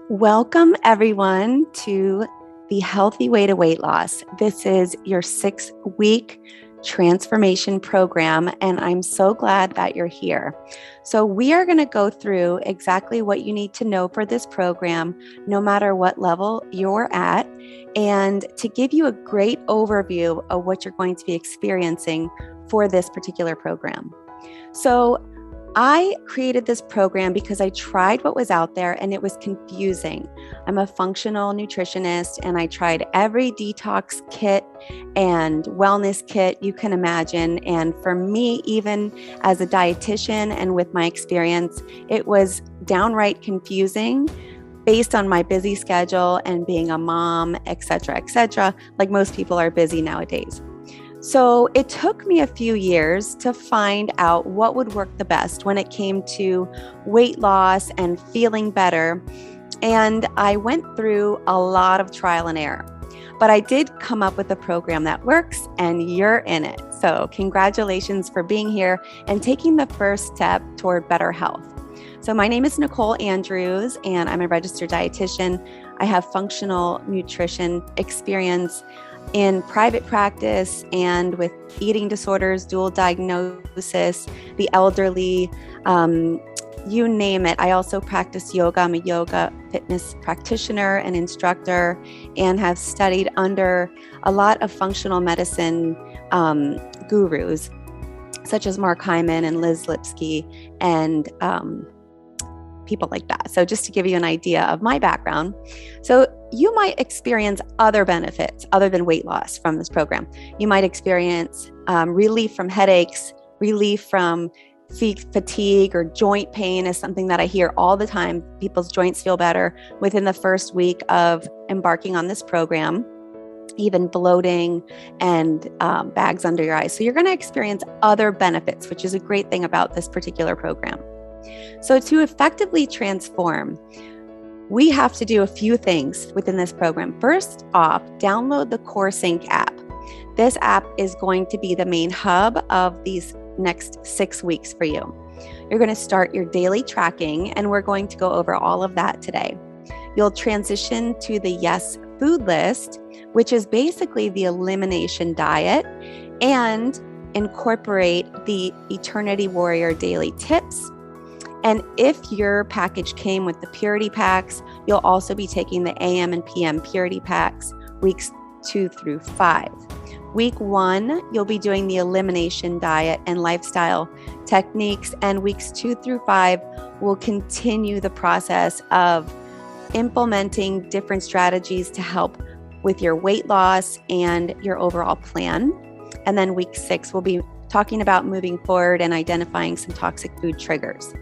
Welcome, everyone, to the Healthy Way to Weight Loss. This is your 6-week transformation program, and I'm so glad that you're here. So we are going to go through exactly what you need to know for this program, no matter what level you're at, and to give you a great overview of what you're going to be experiencing for this particular program. So I created this program because I tried what was out there and it was confusing. I'm a functional nutritionist and I tried every detox kit and wellness kit you can imagine. And for me, even as a dietitian and with my experience, it was downright confusing based on my busy schedule and being a mom, et cetera, like most people are busy nowadays. So it took me a few years to find out what would work the best when it came to weight loss and feeling better. And I went through a lot of trial and error, but I did come up with a program that works and you're in it. So congratulations for being here and taking the first step toward better health. So my name is Nicole Andrews and I'm a registered dietitian. I have functional nutrition experience in private practice and with eating disorders, dual diagnosis, the elderly, you name it. I also practice yoga. I'm a yoga fitness practitioner and instructor and have studied under a lot of functional medicine gurus, such as Mark Hyman and Liz Lipsky and people like that. So just to give you an idea of my background. So you might experience other benefits other than weight loss from this program. You might experience relief from headaches, relief from fatigue or joint pain is something that I hear all the time. People's joints feel better within the first week of embarking on this program, even bloating and bags under your eyes. So you're going to experience other benefits, which is a great thing about this particular program. So to effectively transform, we have to do a few things within this program. First off, download the CoreSync app. This app is going to be the main hub of these next 6 weeks for you. You're going to start your daily tracking, and we're going to go over all of that today. You'll transition to the Yes Food List, which is basically the elimination diet, and incorporate the Eternity Warrior daily tips. And if your package came with the purity packs, you'll also be taking the AM and PM purity packs weeks 2 through 5. Week 1, you'll be doing the elimination diet and lifestyle techniques, and weeks 2 through 5 will continue the process of implementing different strategies to help with your weight loss and your overall plan. And then week 6, we'll be talking about moving forward and identifying some toxic food triggers.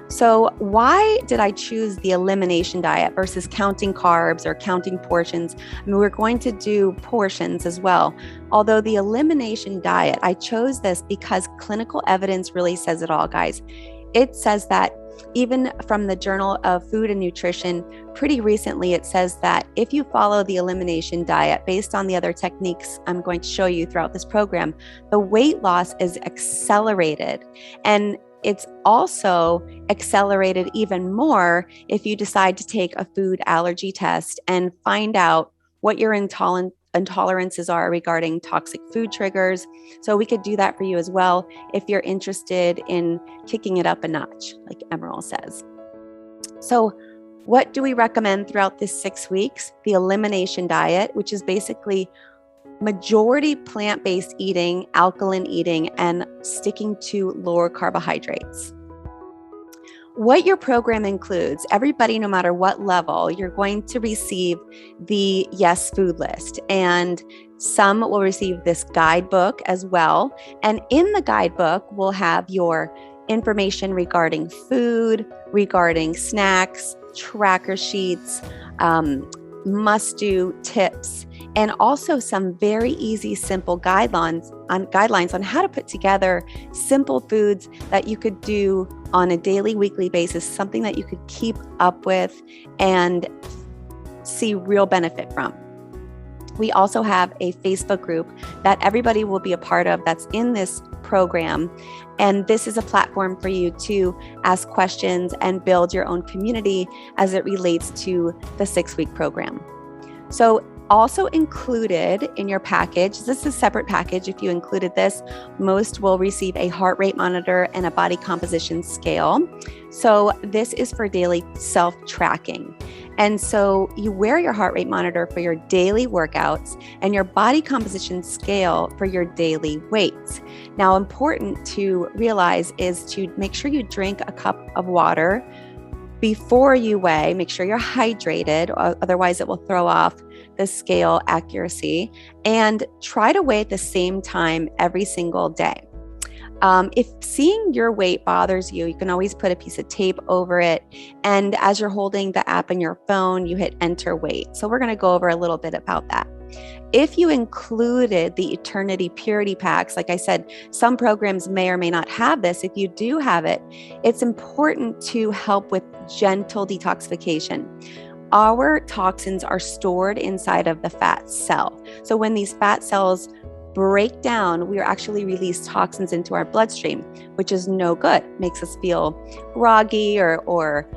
So why did I choose the elimination diet versus counting carbs or counting portions? I mean, we're going to do portions as well. Although the elimination diet, I chose this because clinical evidence really says it all, guys. It says that even from the Journal of Food and Nutrition, pretty recently, it says that if you follow the elimination diet based on the other techniques I'm going to show you throughout this program, the weight loss is accelerated. And it's also accelerated even more if you decide to take a food allergy test and find out what your intolerances are regarding toxic food triggers. So we could do that for you as well if you're interested in kicking it up a notch, like Emerald says. So what do we recommend throughout this 6 weeks? The elimination diet, which is basically majority plant-based eating, alkaline eating, and sticking to lower carbohydrates. What your program includes, everybody, no matter what level, you're going to receive the Yes Food List, and some will receive this guidebook as well. And in the guidebook, we'll have your information regarding food, regarding snacks, tracker sheets, must-do tips, and also some very easy, simple guidelines on how to put together simple foods that you could do on a daily, weekly basis, something that you could keep up with and see real benefit from. We also have a Facebook group that everybody will be a part of that's in this program. And this is a platform for you to ask questions and build your own community as it relates to the 6-week program. So also included in your package, this is a separate package. If you included this, most will receive a heart rate monitor and a body composition scale. So this is for daily self-tracking. And so you wear your heart rate monitor for your daily workouts and your body composition scale for your daily weights. Now, important to realize is to make sure you drink a cup of water before you weigh. Make sure you're hydrated, otherwise it will throw off the scale accuracy, and try to weigh at the same time every single day. If seeing your weight bothers you, you can always put a piece of tape over it. And as you're holding the app on your phone, you hit enter weight. So we're going to go over a little bit about that. If you included the Eternity Purity Packs, like I said, some programs may or may not have this. If you do have it, it's important to help with gentle detoxification. Our toxins are stored inside of the fat cell. So when these fat cells break down, we actually release toxins into our bloodstream, which is no good. Makes us feel groggy or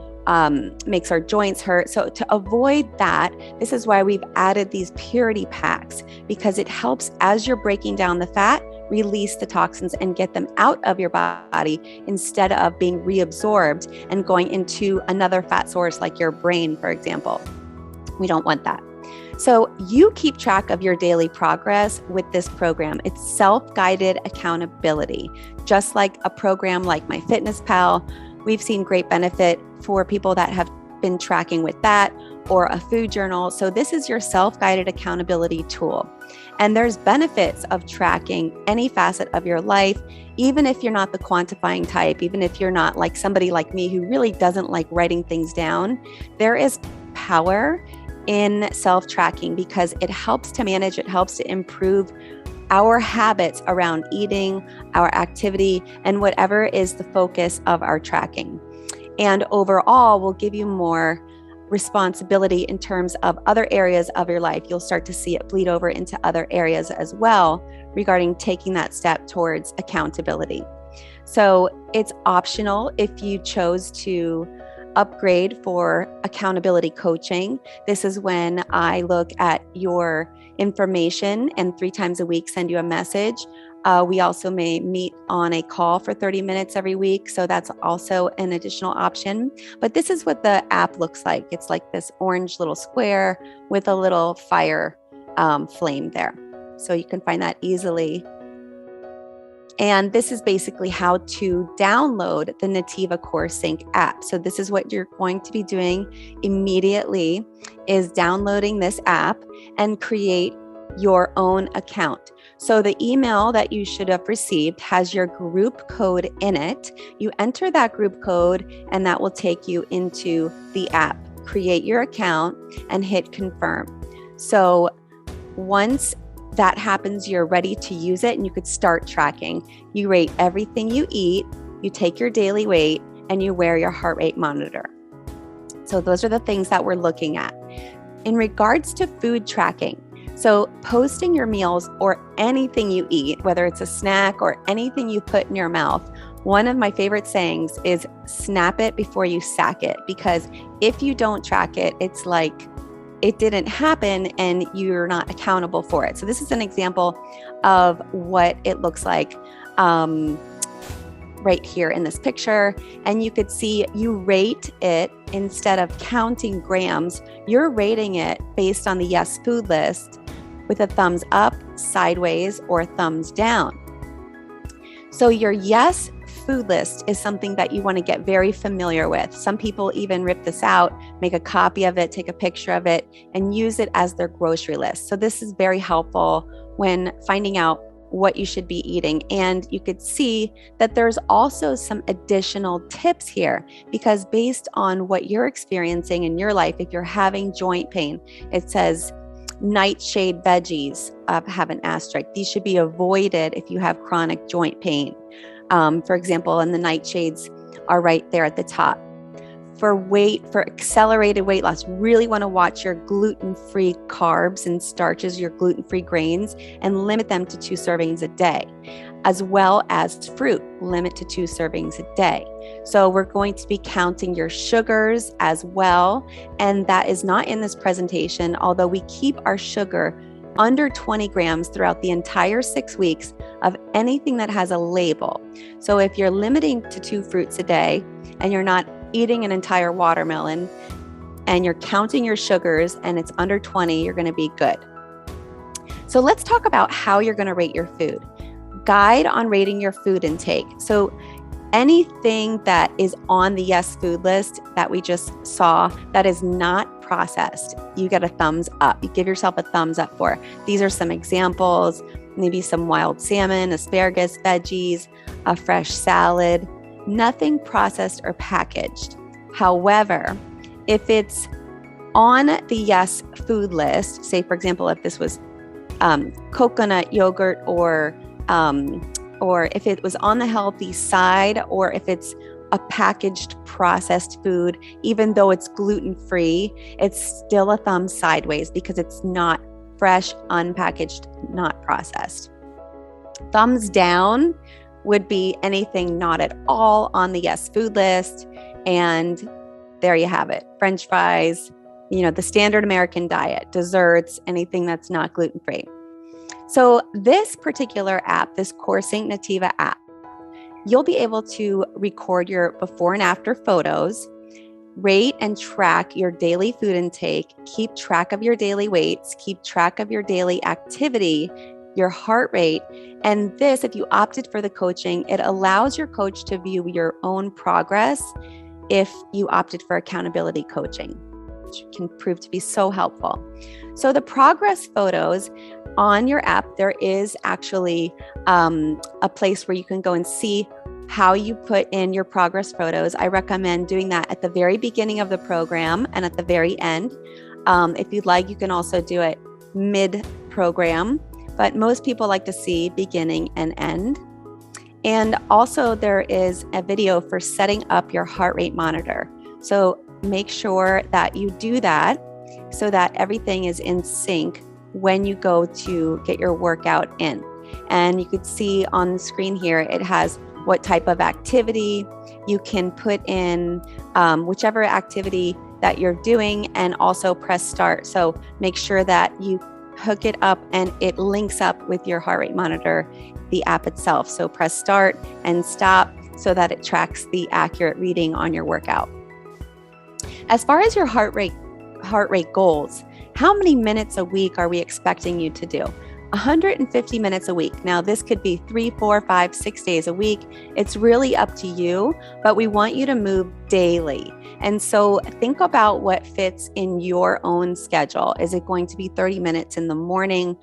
makes our joints hurt. So to avoid that, this is why we've added these purity packs, because it helps as you're breaking down the fat, release the toxins and get them out of your body instead of being reabsorbed and going into another fat source like your brain, for example. We don't want that. So you keep track of your daily progress with this program. It's self-guided accountability, just like a program like MyFitnessPal. We've seen great benefit for people that have been tracking with that, or a food journal. So this is your self-guided accountability tool. And there's benefits of tracking any facet of your life, even if you're not the quantifying type, even if you're not like somebody like me who really doesn't like writing things down. There is power in self-tracking because it helps to manage, it helps to improve our habits around eating, our activity, and whatever is the focus of our tracking. And overall, will give you more responsibility in terms of other areas of your life. You'll start to see it bleed over into other areas as well regarding taking that step towards accountability. So it's optional if you chose to upgrade for accountability coaching. This is when I look at your information and 3 times a week send you a message. We also may meet on a call for 30 minutes every week. So that's also an additional option. But this is what the app looks like. It's like this orange little square with a little fire flame there. So you can find that easily. And this is basically how to download the Nativa Core Sync app. So this is what you're going to be doing immediately, is downloading this app and create your own account. So the email that you should have received has your group code in it. You enter that group code and that will take you into the app. Create your account and hit confirm. So once that happens, you're ready to use it and you could start tracking. You rate everything you eat, you take your daily weight, and you wear your heart rate monitor. So those are the things that we're looking at. In regards to food tracking, so posting your meals or anything you eat, whether it's a snack or anything you put in your mouth, one of my favorite sayings is snap it before you sack it, because if you don't track it, it's like it didn't happen and you're not accountable for it. So this is an example of what it looks like right here in this picture. And you could see you rate it instead of counting grams, you're rating it based on the yes food list with a thumbs up, sideways, or thumbs down. So your yes food list is something that you want to get very familiar with. Some people even rip this out, make a copy of it, take a picture of it, and use it as their grocery list. So this is very helpful when finding out what you should be eating. And you could see that there's also some additional tips here, because based on what you're experiencing in your life, if you're having joint pain, it says nightshade veggies have an asterisk. These should be avoided if you have chronic joint pain. For example, and the nightshades are right there at the top. for accelerated weight loss, really want to watch your gluten-free carbs and starches, your gluten-free grains, and limit them to 2 servings a day, as well as fruit, limit to 2 servings a day. So we're going to be counting your sugars as well. And that is not in this presentation, although we keep our sugar under 20 grams throughout the entire 6 weeks of anything that has a label. So if you're limiting to 2 fruits a day and you're not eating an entire watermelon and you're counting your sugars and it's under 20, you're going to be good. So let's talk about how you're going to rate your food. Guide on rating your food intake. So anything that is on the yes food list that we just saw that is not processed, you get a thumbs up. You give yourself a thumbs up for. These are some examples, maybe some wild salmon, asparagus, veggies, a fresh salad, nothing processed or packaged. However, if it's on the yes food list, say for example, if this was coconut yogurt or if it was on the healthy side, or if it's a packaged processed food, even though it's gluten-free, it's still a thumb sideways because it's not fresh, unpackaged, not processed. Thumbs down would be anything not at all on the yes food list. And there you have it. French fries, the standard American diet, desserts, anything that's not gluten-free. So this particular app, this Core St. Nativa app, you'll be able to record your before and after photos, rate and track your daily food intake, keep track of your daily weights, keep track of your daily activity, your heart rate. And this, if you opted for the coaching, it allows your coach to view your own progress if you opted for accountability coaching, which can prove to be so helpful. So the progress photos on your app, there is actually a place where you can go and see how you put in your progress photos. I recommend doing that at the very beginning of the program and at the very end. If you'd like, you can also do it mid-program, but most people like to see beginning and end. And also there is a video for setting up your heart rate monitor. So make sure that you do that so that everything is in sync when you go to get your workout in. And you could see on the screen here, it has what type of activity. You can put in whichever activity that you're doing and also press start. So make sure that you hook it up and it links up with your heart rate monitor, the app itself. So press start and stop so that it tracks the accurate reading on your workout. As far as your heart rate goals, how many minutes a week are we expecting you to do? 150 minutes a week. Now, this could be 3, 4, 5, 6 days a week. It's really up to you, but we want you to move daily. And so think about what fits in your own schedule. Is it going to be 30 minutes in the morning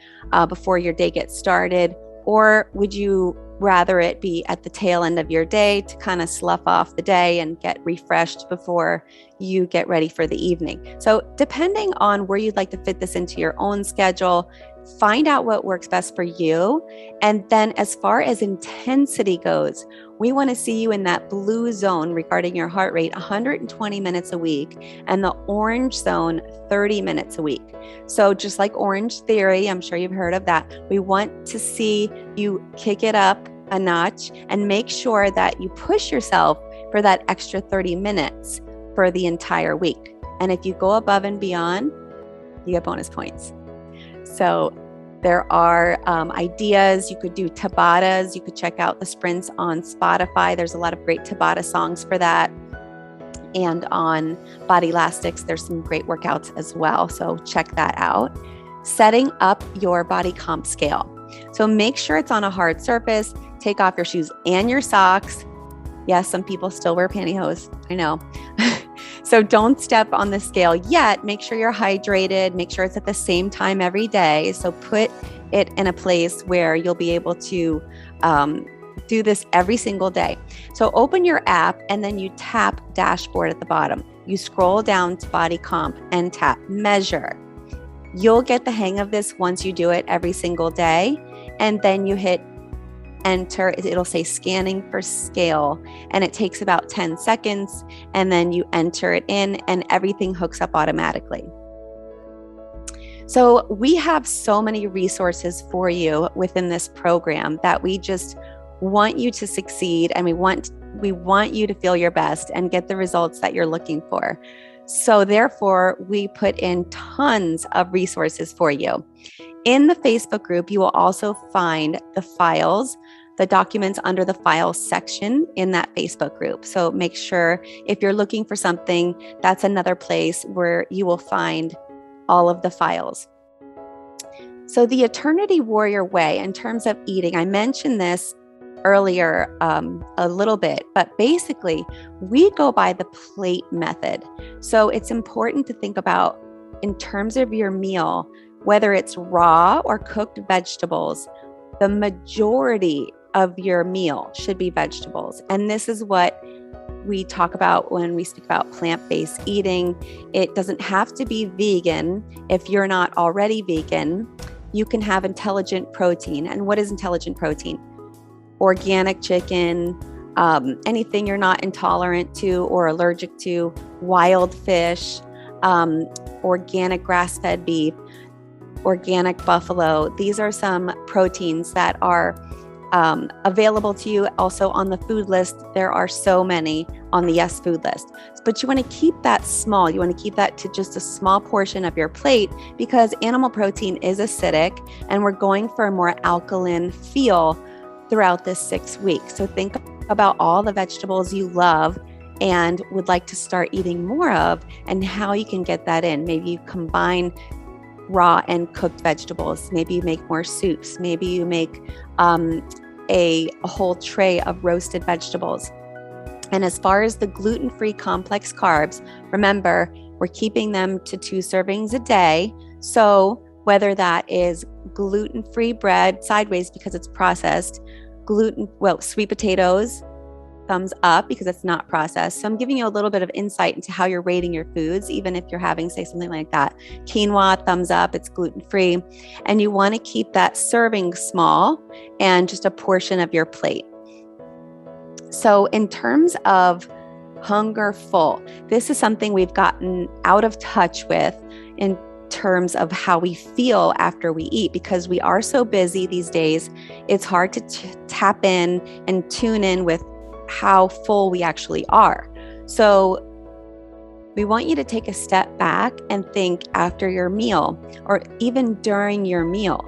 before your day gets started? Or would you rather it be at the tail end of your day to kind of slough off the day and get refreshed before you get ready for the evening? So depending on where you'd like to fit this into your own schedule, find out what works best for you. And then as far as intensity goes, we want to see you in that blue zone regarding your heart rate, 120 minutes a week, and the orange zone, 30 minutes a week. So just like Orange Theory, I'm sure you've heard of that, we want to see you kick it up a notch and make sure that you push yourself for that extra 30 minutes for the entire week. And if you go above and beyond, you get bonus points. So there are ideas. You could do Tabatas. You could check out the sprints on Spotify. There's a lot of great Tabata songs for that. And on Body Elastics, there's some great workouts as well. So check that out. Setting up your body comp scale. So make sure it's on a hard surface. Take off your shoes and your socks. Yes, some people still wear pantyhose. I know. So don't step on the scale yet. Make sure you're hydrated. Make sure it's at the same time every day. So put it in a place where you'll be able to do this every single day. So open your app and then you tap dashboard at the bottom. You scroll down to body comp and tap measure. You'll get the hang of this once you do it every single day. And then you hit enter, it'll say scanning for scale, and it takes about 10 seconds, and then you enter it in and everything hooks up automatically. So we have so many resources for you within this program that we just want you to succeed, and we want you to feel your best and get the results that you're looking for. So therefore, we put in tons of resources for you. In the Facebook group, you will also find the files, the documents under the files section in that Facebook group. So make sure if you're looking for something, that's another place where you will find all of the files. So the Eternity Warrior Way, in terms of eating, I mentioned this earlier a little bit, but basically we go by the plate method. So it's important to think about, in terms of your meal, whether it's raw or cooked vegetables, the majority of your meal should be vegetables. And this is what we talk about when we speak about plant-based eating. It doesn't have to be vegan. If you're not already vegan, you can have intelligent protein. And what is intelligent protein? Organic chicken, anything you're not intolerant to or allergic to, wild fish, organic grass-fed beef, organic buffalo. These are some proteins that are available to you. Also on the food list, there are so many on the Yes Food list. But you want to keep that small. You want to keep that to just a small portion of your plate, because animal protein is acidic and we're going for a more alkaline feel throughout this 6 weeks. So think about all the vegetables you love and would like to start eating more of, and how you can get that in. Maybe you combine raw and cooked vegetables. Maybe you make more soups. Maybe you make a whole tray of roasted vegetables. And as far as the gluten-free complex carbs, remember, we're keeping them to 2 servings a day. So whether that is gluten-free bread, sideways because it's processed, sweet potatoes, thumbs up because it's not processed. So I'm giving you a little bit of insight into how you're rating your foods, even if you're having, say, something like that. Quinoa, thumbs up, it's gluten-free. And you want to keep that serving small and just a portion of your plate. So in terms of hunger full, this is something we've gotten out of touch with in terms of how we feel after we eat, because we are so busy these days. It's hard to tap in and tune in with how full we actually are. So we want you to take a step back and think after your meal, or even during your meal.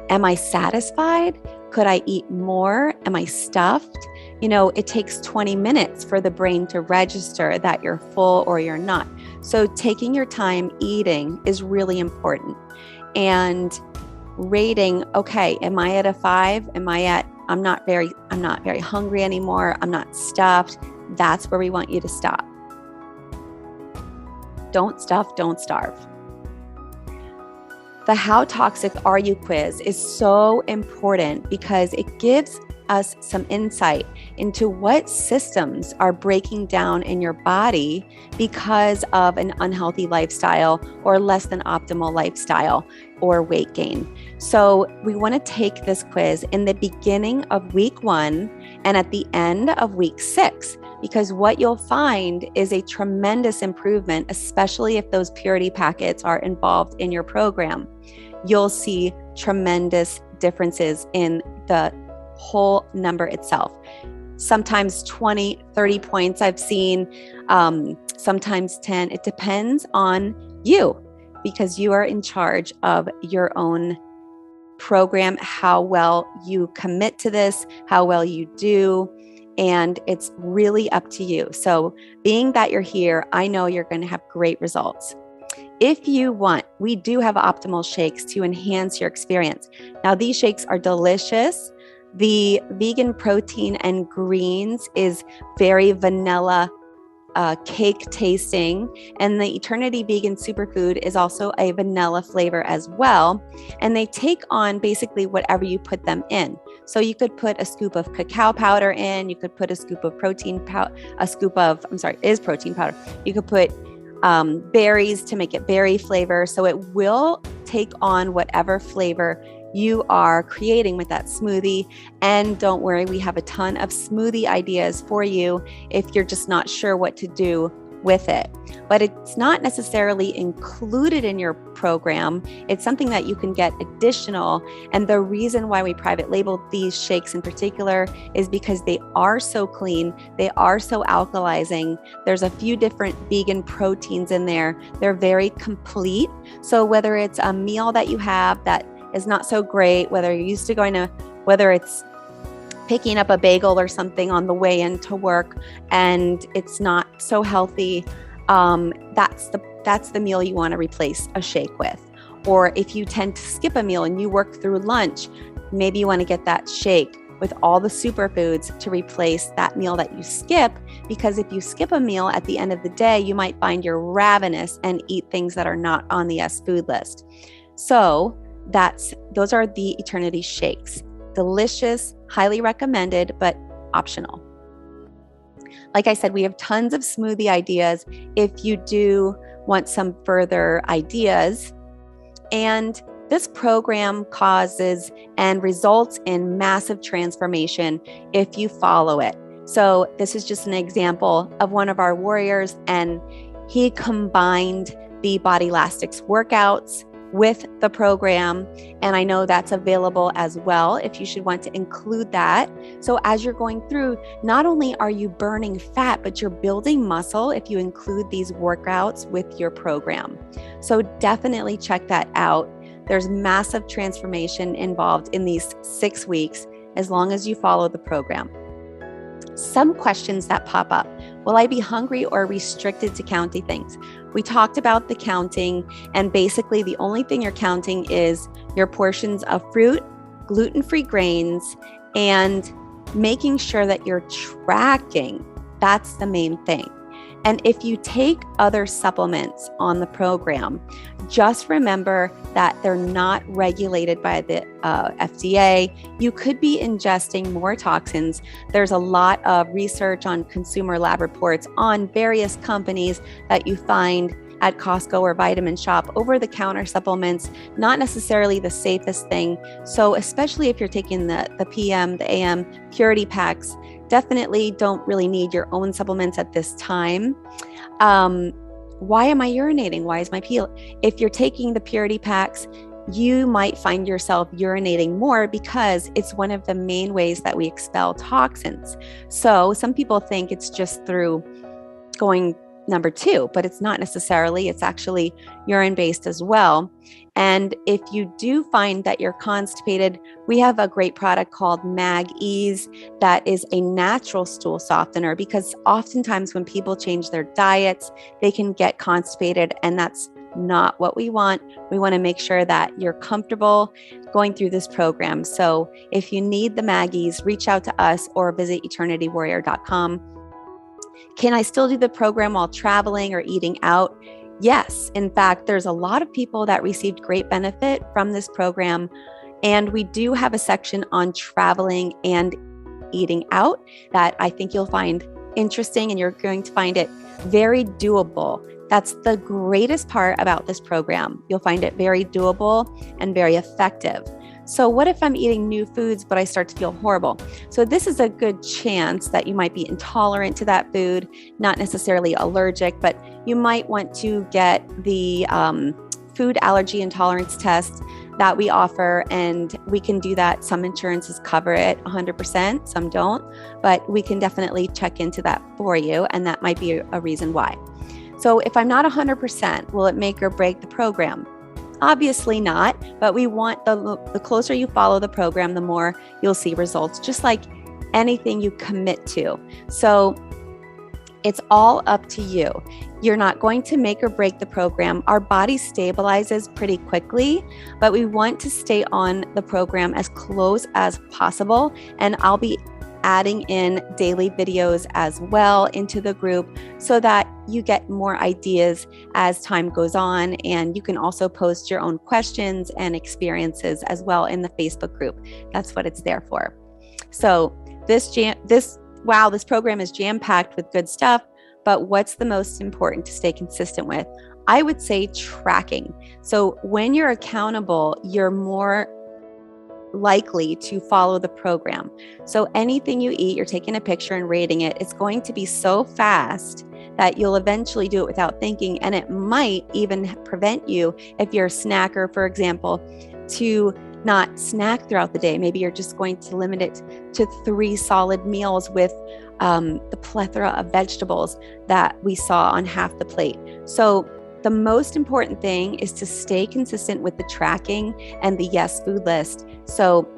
Am I satisfied? Could I eat more? Am I stuffed? It takes 20 minutes for the brain to register that you're full or you're not. So taking your time eating is really important. And rating, okay, am I at a 5? I'm not very hungry anymore. I'm not stuffed. That's where we want you to stop. Don't stuff, don't starve. The How Toxic Are You quiz is so important because it gives us some insight into what systems are breaking down in your body because of an unhealthy lifestyle or less than optimal lifestyle or weight gain. So we want to take this quiz in the beginning of week 1 and at the end of week 6, because what you'll find is a tremendous improvement, especially if those purity packets are involved in your program. You'll see tremendous differences in the whole number itself. Sometimes 20, 30 points I've seen, sometimes 10. It depends on you, because you are in charge of your own program, how well you commit to this, how well you do, and it's really up to you. So being that you're here, I know you're going to have great results. If you want, we do have optimal shakes to enhance your experience. Now, these shakes are delicious. The vegan protein and greens is very vanilla cake tasting, and the Eternity Vegan Superfood is also a vanilla flavor as well. And they take on basically whatever you put them in. So you could put a scoop of cacao powder in, you could put a scoop of protein powder. You could put berries to make it berry flavor. So it will take on whatever flavor you are creating with that smoothie. And don't worry, we have a ton of smoothie ideas for you if you're just not sure what to do with it. But it's not necessarily included in your program. It's something that you can get additional. And the reason why we private label these shakes in particular is because they are so clean. They are so alkalizing. There's a few different vegan proteins in there. They're very complete. So whether it's a meal that you have that is not so great, whether it's picking up a bagel or something on the way into work and it's not so healthy, that's the meal you want to replace a shake with. Or if you tend to skip a meal and you work through lunch, maybe you want to get that shake with all the superfoods to replace that meal that you skip, because if you skip a meal at the end of the day, you might find you're ravenous and eat things that are not on the S food list. So those are the Eternity shakes. Delicious, highly recommended, but optional. Like I said, we have tons of smoothie ideas if you do want some further ideas. And this program causes and results in massive transformation if you follow it. So this is just an example of one of our warriors, and he combined the Body Elastics workouts with the program. And I know that's available as well if you should want to include that. So as you're going through, not only are you burning fat, but you're building muscle if you include these workouts with your program. So definitely check that out. There's massive transformation involved in these 6 weeks as long as you follow the program. Some questions that pop up. Will I be hungry or restricted to counting things? We talked about the counting, and basically the only thing you're counting is your portions of fruit, gluten-free grains, and making sure that you're tracking. That's the main thing. And if you take other supplements on the program, just remember that they're not regulated by the FDA. You could be ingesting more toxins. There's a lot of research on consumer lab reports on various companies that you find at Costco or Vitamin Shop, over-the-counter supplements, not necessarily the safest thing. So especially if you're taking the PM, the AM purity packs, definitely don't really need your own supplements at this time. Why am I urinating? Why is my pee? If you're taking the purity packs, you might find yourself urinating more because it's one of the main ways that we expel toxins. So some people think it's just through going number 2, but it's not necessarily. It's actually urine-based as well. And if you do find that you're constipated, we have a great product called Mag Ease that is a natural stool softener, because oftentimes when people change their diets, they can get constipated, and that's not what we want. We want to make sure that you're comfortable going through this program. So if you need the Mag Ease, reach out to us or visit eternitywarrior.com. Can I still do the program while traveling or eating out? Yes. In fact, there's a lot of people that received great benefit from this program. And we do have a section on traveling and eating out that I think you'll find interesting, and you're going to find it very doable. That's the greatest part about this program. You'll find it very doable and very effective. So what if I'm eating new foods, but I start to feel horrible? So this is a good chance that you might be intolerant to that food, not necessarily allergic, but you might want to get the food allergy intolerance test that we offer, and we can do that. Some insurances cover it 100%, some don't, but we can definitely check into that for you, and that might be a reason why. So if I'm not 100%, will it make or break the program? Obviously not, but we want the closer you follow the program, the more you'll see results, just like anything you commit to. So it's all up to you. You're not going to make or break the program. Our body stabilizes pretty quickly, but we want to stay on the program as close as possible. And I'll be adding in daily videos as well into the group so that you get more ideas as time goes on. And you can also post your own questions and experiences as well in the Facebook group. That's what it's there for. So this program is jam-packed with good stuff, but what's the most important to stay consistent with? I would say tracking. So when you're accountable, you're more likely to follow the program. So anything you eat, you're taking a picture and rating it. It's going to be so fast that you'll eventually do it without thinking. And it might even prevent you, if you're a snacker, for example, to not snack throughout the day. Maybe you're just going to limit it to 3 solid meals with the plethora of vegetables that we saw on half the plate. So the most important thing is to stay consistent with the tracking and the yes food list. So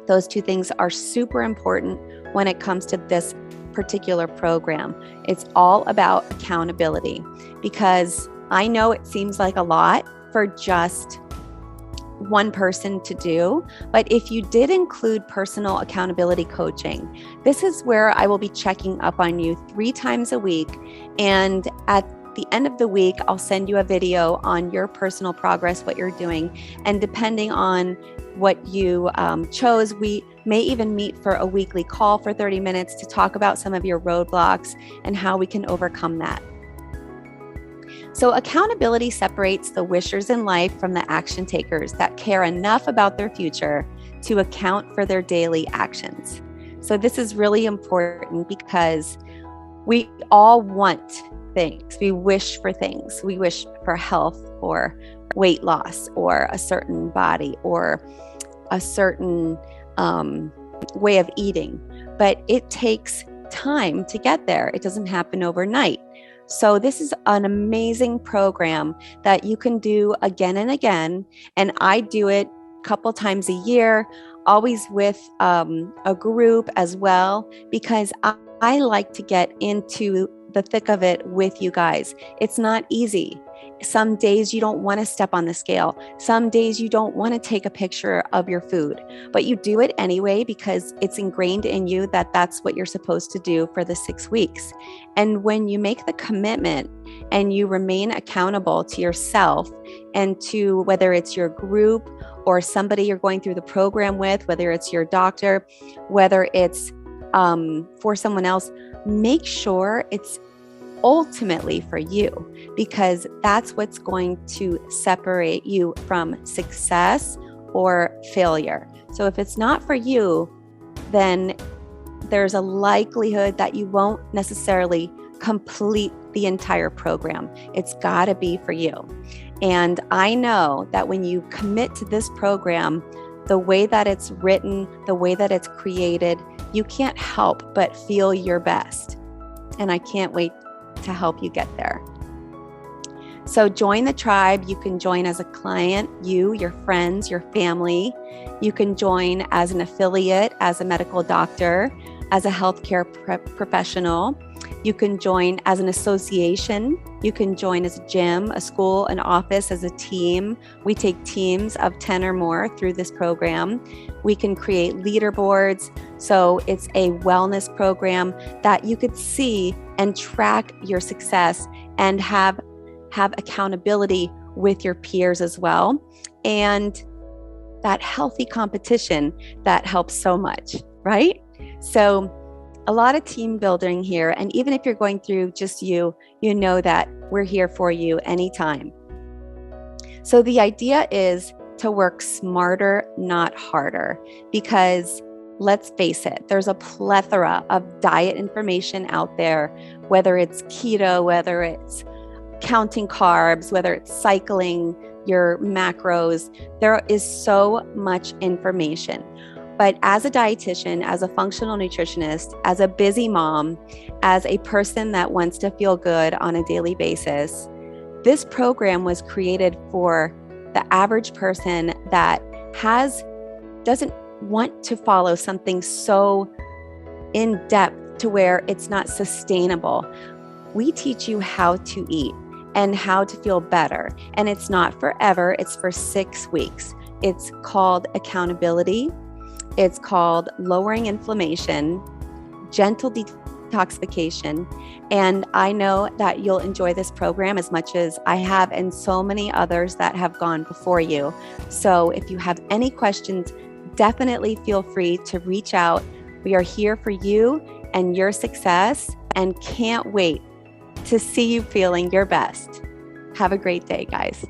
those 2 things are super important when it comes to this particular program. It's all about accountability, because I know it seems like a lot for just one person to do, but if you did include personal accountability coaching, this is where I will be checking up on you 3 times a week. And at the end of the week, I'll send you a video on your personal progress, what you're doing. And depending on what you chose, we may even meet for a weekly call for 30 minutes to talk about some of your roadblocks and how we can overcome that. So accountability separates the wishers in life from the action takers that care enough about their future to account for their daily actions. So this is really important because we all want things. We wish for things. We wish for health or weight loss or a certain body or a certain way of eating. But it takes time to get there. It doesn't happen overnight. So this is an amazing program that you can do again and again. And I do it a couple times a year, always with a group as well, because I like to get into the thick of it with you guys. It's not easy. Some days you don't want to step on the scale. Some days you don't want to take a picture of your food, but you do it anyway because it's ingrained in you that that's what you're supposed to do for the 6 weeks. And when you make the commitment and you remain accountable to yourself and to whether it's your group or somebody you're going through the program with, whether it's your doctor, whether it's for someone else, make sure it's ultimately for you, because that's what's going to separate you from success or failure. So if it's not for you, then there's a likelihood that you won't necessarily complete the entire program. It's got to be for you. And I know that when you commit to this program, the way that it's written, the way that it's created, you can't help but feel your best. And I can't wait to help you get there. So join the tribe. You can join as a client, you, your friends, your family. You can join as an affiliate, as a medical doctor, as a healthcare professional. You can join as an association. You can join as a gym, a school, an office, as a team. We take teams of 10 or more through this program. We can create leaderboards. So it's a wellness program that you could see and track your success and have accountability with your peers as well. And that healthy competition that helps so much, right? So a lot of team building here. And even if you're going through just you know that we're here for you anytime. So the idea is to work smarter, not harder, because let's face it, there's a plethora of diet information out there, whether it's keto, whether it's counting carbs, whether it's cycling your macros. There is so much information. But as a dietitian, as a functional nutritionist, as a busy mom, as a person that wants to feel good on a daily basis, this program was created for the average person that doesn't want to follow something so in depth to where it's not sustainable. We teach you how to eat and how to feel better. And it's not forever, it's for 6 weeks. It's called accountability. It's called lowering inflammation, gentle detoxification. And I know that you'll enjoy this program as much as I have and so many others that have gone before you. So if you have any questions, definitely feel free to reach out. We are here for you and your success and can't wait to see you feeling your best. Have a great day, guys.